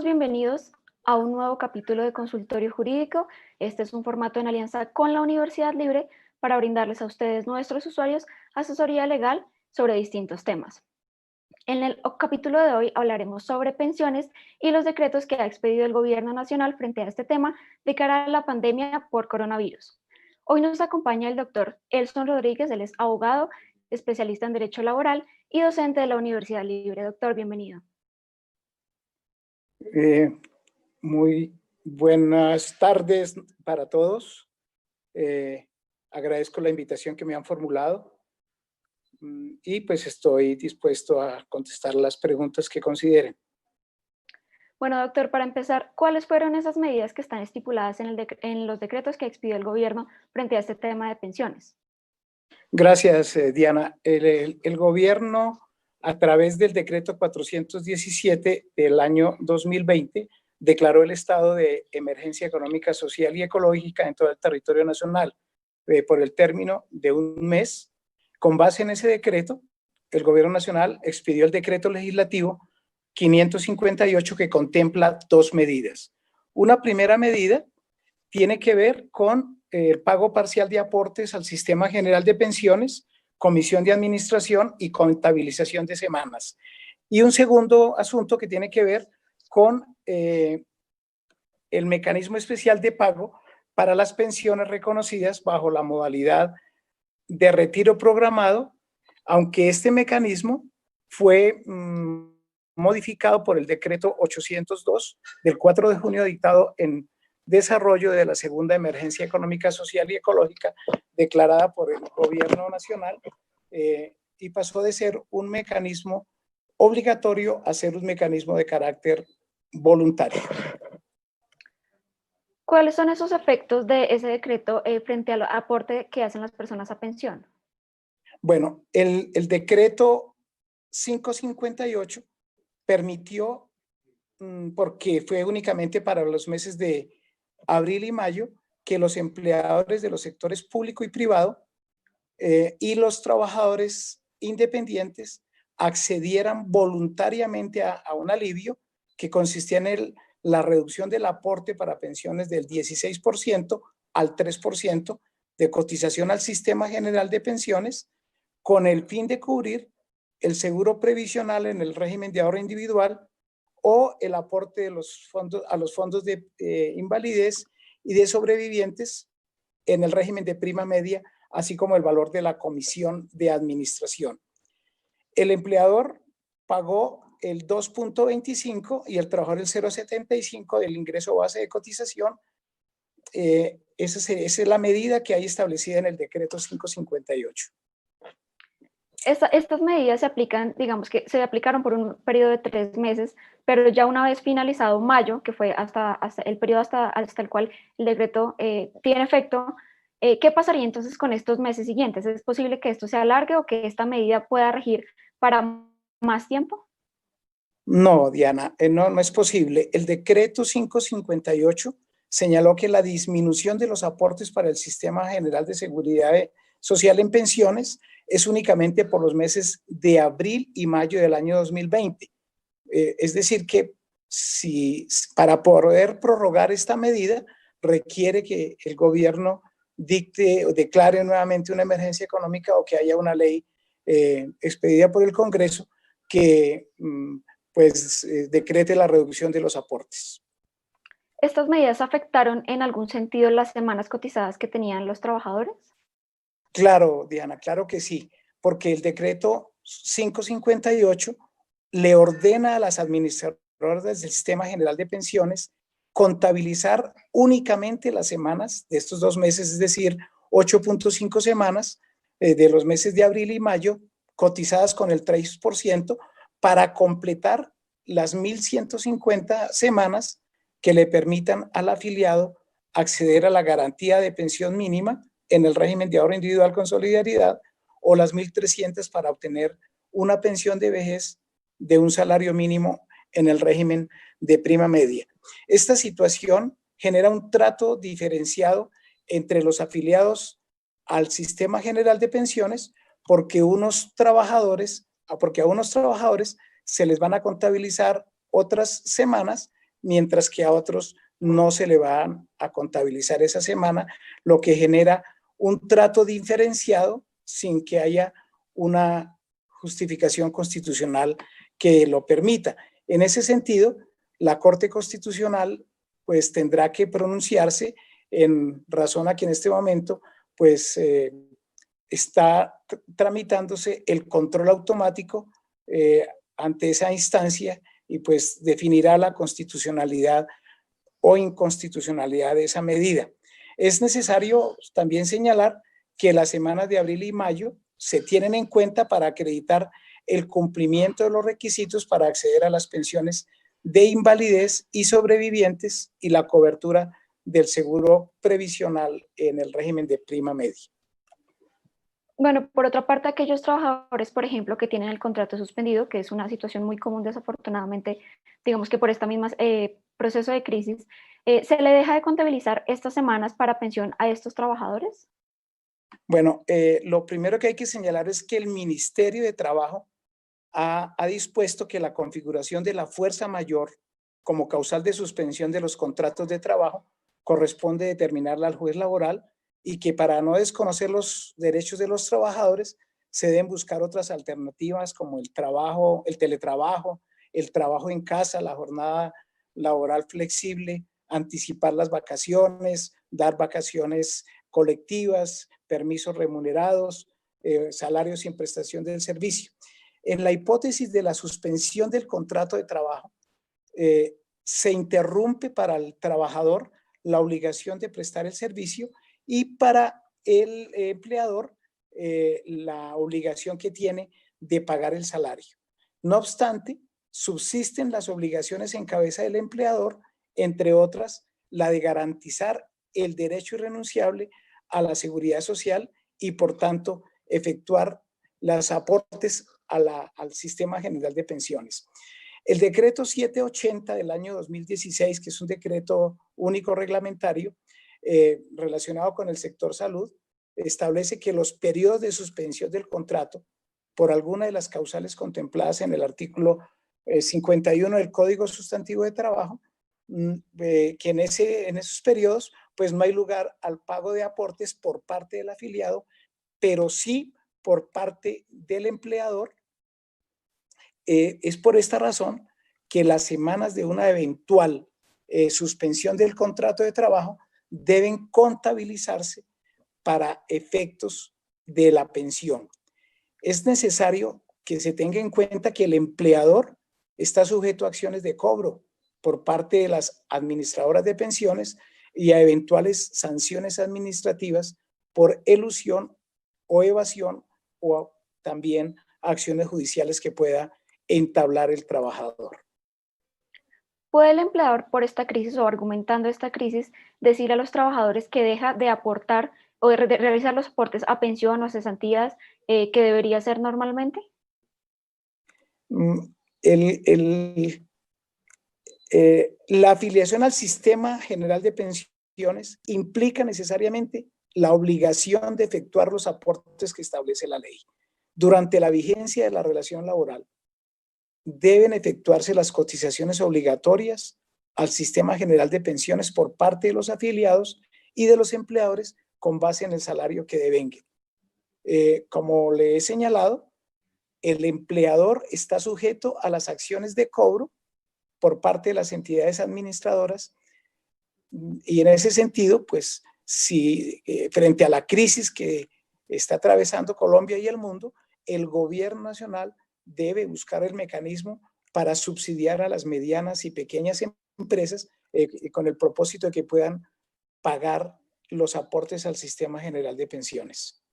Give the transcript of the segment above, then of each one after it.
todos bienvenidos a un nuevo capítulo de Consultorio Jurídico. Este es un formato en alianza con la Universidad Libre para brindarles a ustedes, nuestros usuarios, asesoría legal sobre distintos temas. En el capítulo de hoy hablaremos sobre pensiones y los decretos que ha expedido el Gobierno Nacional frente a este tema de cara a la pandemia por coronavirus. Hoy nos acompaña el doctor Elson Rodríguez, él es abogado, especialista en Derecho Laboral y docente de la Universidad Libre. Doctor, bienvenido. Muy buenas tardes para todos. Agradezco la invitación que me han formulado y pues estoy dispuesto a contestar las preguntas que consideren. Bueno, doctor, para empezar, ¿cuáles fueron esas medidas que están estipuladas en los decretos que expidió el gobierno frente a este tema de pensiones? Gracias, Diana. El gobierno, a través del decreto 417 del año 2020, declaró el estado de emergencia económica, social y ecológica en todo el territorio nacional por el término de un mes. Con base en ese decreto, el gobierno nacional expidió el decreto legislativo 558 que contempla dos medidas. Una primera medida tiene que ver con el pago parcial de aportes al Sistema General de Pensiones, comisión de administración y contabilización de semanas. Y un segundo asunto que tiene que ver con el mecanismo especial de pago para las pensiones reconocidas bajo la modalidad de retiro programado, aunque este mecanismo fue modificado por el decreto 802 del 4 de junio dictado en desarrollo de la segunda emergencia económica, social y ecológica declarada por el gobierno nacional y pasó de ser un mecanismo obligatorio a ser un mecanismo de carácter voluntario. ¿Cuáles son esos efectos de ese decreto frente al aporte que hacen las personas a pensión? Bueno, el decreto 558 permitió, porque fue únicamente para los meses de abril y mayo, que los empleadores de los sectores público y privado y los trabajadores independientes accedieran voluntariamente a un alivio que consistía en la reducción del aporte para pensiones del 16% al 3% de cotización al Sistema General de Pensiones, con el fin de cubrir el seguro previsional en el régimen de ahorro individual o el aporte de los fondos, a los fondos de invalidez y de sobrevivientes en el régimen de prima media, así como el valor de la comisión de administración. El empleador pagó el 2.25 y el trabajador el 0.75 del ingreso base de cotización. Esa es la medida que hay establecida en el decreto 558. Estas medidas se aplican, digamos que se aplicaron por un periodo de 3 meses, pero ya una vez finalizado mayo, que fue hasta el periodo hasta el cual el decreto tiene efecto, ¿qué pasaría entonces con estos meses siguientes? ¿Es posible que esto se alargue o que esta medida pueda regir para más tiempo? No, Diana, no es posible. El decreto 558 señaló que la disminución de los aportes para el Sistema General de Seguridad Social en pensiones es únicamente por los meses de abril y mayo del año 2020. Es decir, que para poder prorrogar esta medida requiere que el gobierno dicte o declare nuevamente una emergencia económica o que haya una ley expedida por el Congreso que decrete la reducción de los aportes. ¿Estas medidas afectaron en algún sentido las semanas cotizadas que tenían los trabajadores? Claro, Diana, claro que sí, porque el decreto 558 le ordena a las administradoras del Sistema General de Pensiones contabilizar únicamente las semanas de estos 2 meses, es decir, 8.5 semanas de los meses de abril y mayo, cotizadas con el 3%, para completar las 1.150 semanas que le permitan al afiliado acceder a la garantía de pensión mínima en el régimen de ahorro individual con solidaridad o las 1.300 para obtener una pensión de vejez de un salario mínimo en el régimen de prima media. Esta situación genera un trato diferenciado entre los afiliados al Sistema General de Pensiones porque a unos trabajadores se les van a contabilizar otras semanas mientras que a otros no se le van a contabilizar esa semana, lo que genera un trato diferenciado sin que haya una justificación constitucional que lo permita. En ese sentido, la Corte Constitucional pues tendrá que pronunciarse en razón a que en este momento pues está tramitándose el control automático ante esa instancia y pues definirá la constitucionalidad o inconstitucionalidad de esa medida. Es necesario también señalar que las semanas de abril y mayo se tienen en cuenta para acreditar el cumplimiento de los requisitos para acceder a las pensiones de invalidez y sobrevivientes y la cobertura del seguro previsional en el régimen de prima media. Bueno, por otra parte, aquellos trabajadores, por ejemplo, que tienen el contrato suspendido, que es una situación muy común desafortunadamente, digamos que por esta misma proceso de crisis, ¿se le deja de contabilizar estas semanas para pensión a estos trabajadores? Bueno, lo primero que hay que señalar es que el Ministerio de Trabajo ha dispuesto que la configuración de la fuerza mayor como causal de suspensión de los contratos de trabajo corresponde determinarla al juez laboral y que para no desconocer los derechos de los trabajadores se deben buscar otras alternativas como el trabajo, el teletrabajo, el trabajo en casa, la jornada laboral flexible, anticipar las vacaciones, dar vacaciones colectivas, permisos remunerados, salarios sin prestación del servicio. En la hipótesis de la suspensión del contrato de trabajo, se interrumpe para el trabajador la obligación de prestar el servicio y para el empleador la obligación que tiene de pagar el salario. No obstante, subsisten las obligaciones en cabeza del empleador, entre otras, la de garantizar el derecho irrenunciable a la seguridad social y, por tanto, efectuar los aportes al Sistema General de Pensiones. El decreto 780 del año 2016, que es un decreto único reglamentario relacionado con el sector salud, establece que los periodos de suspensión del contrato por alguna de las causales contempladas en el artículo 51 del Código Sustantivo de Trabajo, que en esos periodos pues no hay lugar al pago de aportes por parte del afiliado, pero sí por parte del empleador. Es por esta razón que las semanas de una eventual suspensión del contrato de trabajo deben contabilizarse para efectos de la pensión. Es necesario que se tenga en cuenta que el empleador está sujeto a acciones de cobro por parte de las administradoras de pensiones y a eventuales sanciones administrativas por elusión o evasión o también acciones judiciales que pueda entablar el trabajador. ¿Puede el empleador, por esta crisis o argumentando esta crisis, decir a los trabajadores que deja de aportar o de realizar los aportes a pensión o a cesantías que debería hacer normalmente? La afiliación al Sistema General de Pensiones implica necesariamente la obligación de efectuar los aportes que establece la ley. Durante la vigencia de la relación laboral, deben efectuarse las cotizaciones obligatorias al Sistema General de Pensiones por parte de los afiliados y de los empleadores con base en el salario que devenguen. Como le he señalado, el empleador está sujeto a las acciones de cobro por parte de las entidades administradoras y en ese sentido, pues, si frente a la crisis que está atravesando Colombia y el mundo, el gobierno nacional debe buscar el mecanismo para subsidiar a las medianas y pequeñas empresas con el propósito de que puedan pagar los aportes al Sistema General de Pensiones.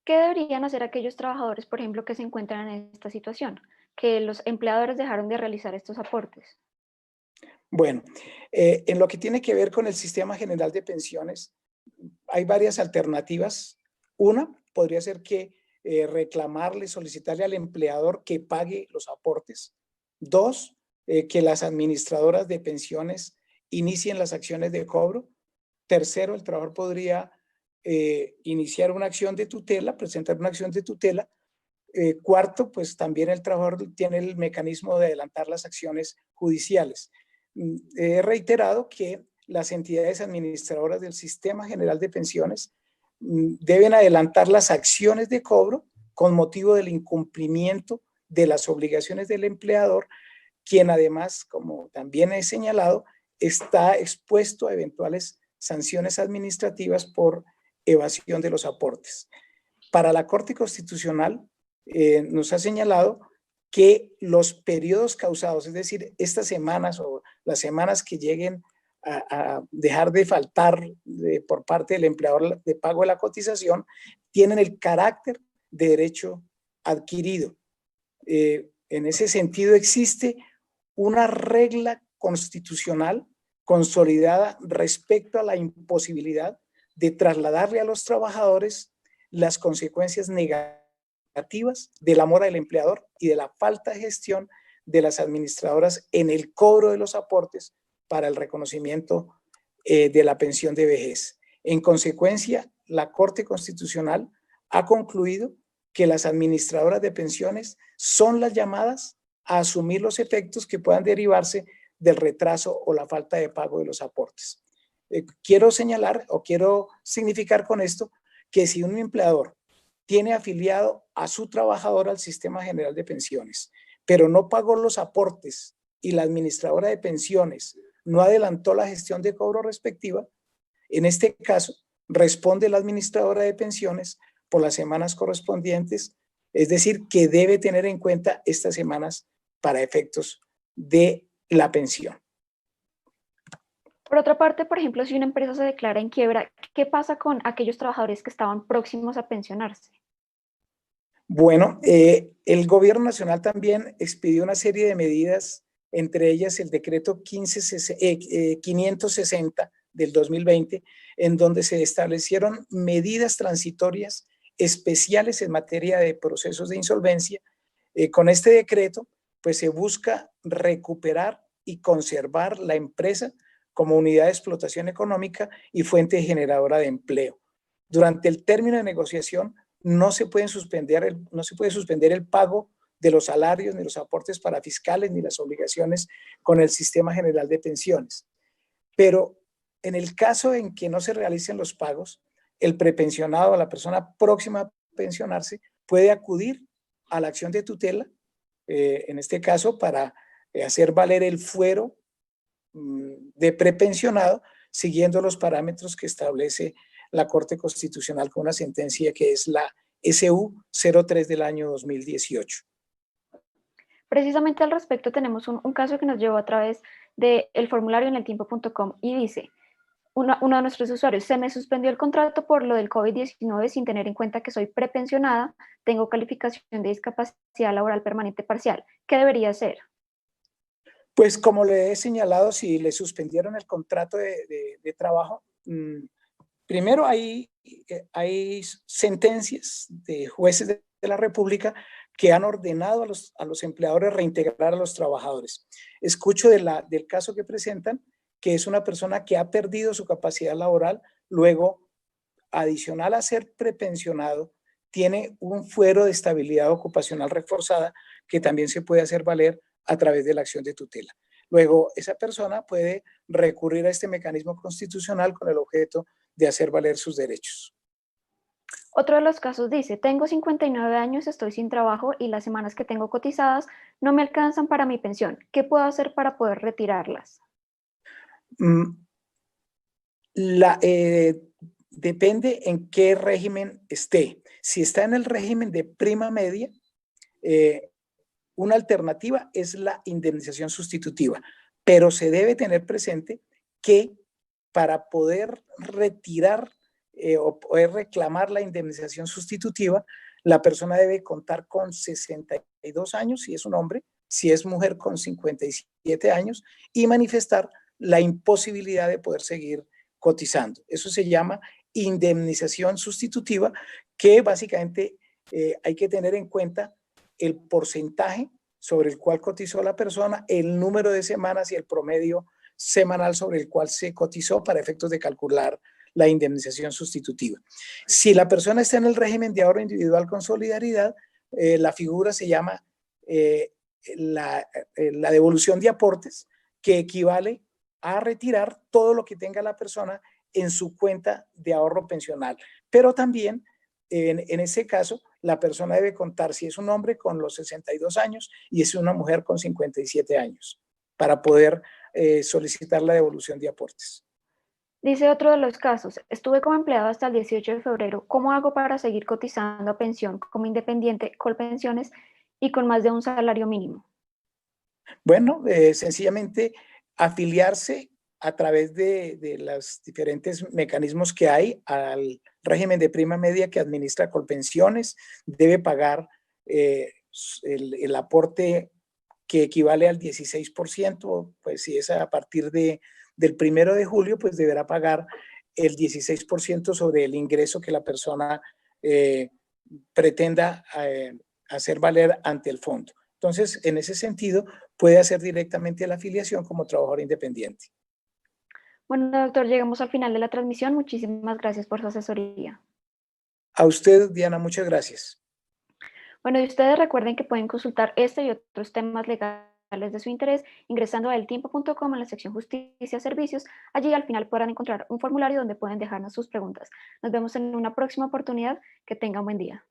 ¿Qué deberían hacer aquellos trabajadores, por ejemplo, que se encuentran en esta situación? Que los empleadores dejaron de realizar estos aportes. Bueno, en lo que tiene que ver con el Sistema General de Pensiones, hay varias alternativas. Una podría ser que reclamarle, solicitarle al empleador que pague los aportes. Dos, que las administradoras de pensiones inicien las acciones de cobro. Tercero, el trabajador podría iniciar una acción de tutela, presentar una acción de tutela. Cuarto, pues también el trabajador tiene el mecanismo de adelantar las acciones judiciales. He reiterado que las entidades administradoras del Sistema General de Pensiones deben adelantar las acciones de cobro con motivo del incumplimiento de las obligaciones del empleador, quien además, como también he señalado, está expuesto a eventuales sanciones administrativas por evasión de los aportes. Para la Corte Constitucional nos ha señalado que los periodos causados, es decir, estas semanas o las semanas que lleguen a dejar de faltar por parte del empleador de pago de la cotización, tienen el carácter de derecho adquirido. En ese sentido, existe una regla constitucional consolidada respecto a la imposibilidad de trasladarle a los trabajadores las consecuencias negativas de la mora del empleador y de la falta de gestión de las administradoras en el cobro de los aportes para el reconocimiento de la pensión de vejez. En consecuencia, la Corte Constitucional ha concluido que las administradoras de pensiones son las llamadas a asumir los efectos que puedan derivarse del retraso o la falta de pago de los aportes. Quiero señalar o quiero significar con esto que si un empleador tiene afiliado a su trabajador al Sistema General de Pensiones, pero no pagó los aportes y la administradora de pensiones no adelantó la gestión de cobro respectiva, en este caso responde la administradora de pensiones por las semanas correspondientes, es decir, que debe tener en cuenta estas semanas para efectos de la pensión. Por otra parte, por ejemplo, si una empresa se declara en quiebra, ¿qué pasa con aquellos trabajadores que estaban próximos a pensionarse? Bueno, el gobierno nacional también expidió una serie de medidas, entre ellas el decreto 560 del 2020, en donde se establecieron medidas transitorias especiales en materia de procesos de insolvencia. Con este decreto, pues se busca recuperar y conservar la empresa como unidad de explotación económica y fuente generadora de empleo. Durante el término de negociación no se puede suspender el pago de los salarios, ni los aportes para fiscales, ni las obligaciones con el Sistema General de Pensiones. Pero en el caso en que no se realicen los pagos, el prepensionado o la persona próxima a pensionarse puede acudir a la acción de tutela, en este caso para hacer valer el fuero de prepensionado, siguiendo los parámetros que establece la Corte Constitucional con una sentencia que es la SU 03 del año 2018. Precisamente al respecto tenemos un caso que nos llevó a través del formulario en eltiempo.com y dice, uno de nuestros usuarios, se me suspendió el contrato por lo del COVID-19 sin tener en cuenta que soy prepensionada, tengo calificación de discapacidad laboral permanente parcial. ¿Qué debería hacer? Pues como le he señalado, si le suspendieron el contrato de trabajo, primero hay sentencias de jueces de la República que han ordenado a los empleadores reintegrar a los trabajadores. Escucho del caso que presentan, que es una persona que ha perdido su capacidad laboral, luego, adicional a ser prepensionado, tiene un fuero de estabilidad ocupacional reforzada que también se puede hacer valer a través de la acción de tutela. Luego, esa persona puede recurrir a este mecanismo constitucional con el objeto de hacer valer sus derechos. Otro de los casos dice, tengo 59 años, estoy sin trabajo y las semanas que tengo cotizadas no me alcanzan para mi pensión. ¿Qué puedo hacer para poder retirarlas? Depende en qué régimen esté. Si está en el régimen de prima media, una alternativa es la indemnización sustitutiva, pero se debe tener presente que para poder retirar o poder reclamar la indemnización sustitutiva, la persona debe contar con 62 años si es un hombre, si es mujer con 57 años y manifestar la imposibilidad de poder seguir cotizando. Eso se llama indemnización sustitutiva, que básicamente hay que tener en cuenta el porcentaje sobre el cual cotizó la persona, el número de semanas y el promedio semanal sobre el cual se cotizó para efectos de calcular la indemnización sustitutiva. Si la persona está en el régimen de ahorro individual con solidaridad, la figura se llama la devolución de aportes, que equivale a retirar todo lo que tenga la persona en su cuenta de ahorro pensional. Pero también, en ese caso, la persona debe contar si es un hombre con los 62 años y es una mujer con 57 años para poder solicitar la devolución de aportes. Dice otro de los casos, estuve como empleado hasta el 18 de febrero, ¿cómo hago para seguir cotizando a pensión como independiente, Colpensiones y con más de un salario mínimo? Bueno, sencillamente afiliarse a través de los diferentes mecanismos que hay al régimen de prima media que administra Colpensiones, debe pagar el aporte que equivale al 16%, pues si es a partir del 1 de julio, pues deberá pagar el 16% sobre el ingreso que la persona pretenda hacer valer ante el fondo. Entonces, en ese sentido, puede hacer directamente la afiliación como trabajador independiente. Bueno, doctor, llegamos al final de la transmisión. Muchísimas gracias por su asesoría. A usted, Diana, muchas gracias. Bueno, y ustedes recuerden que pueden consultar este y otros temas legales de su interés ingresando a eltiempo.com en la sección Justicia Servicios. Allí al final podrán encontrar un formulario donde pueden dejarnos sus preguntas. Nos vemos en una próxima oportunidad. Que tengan buen día.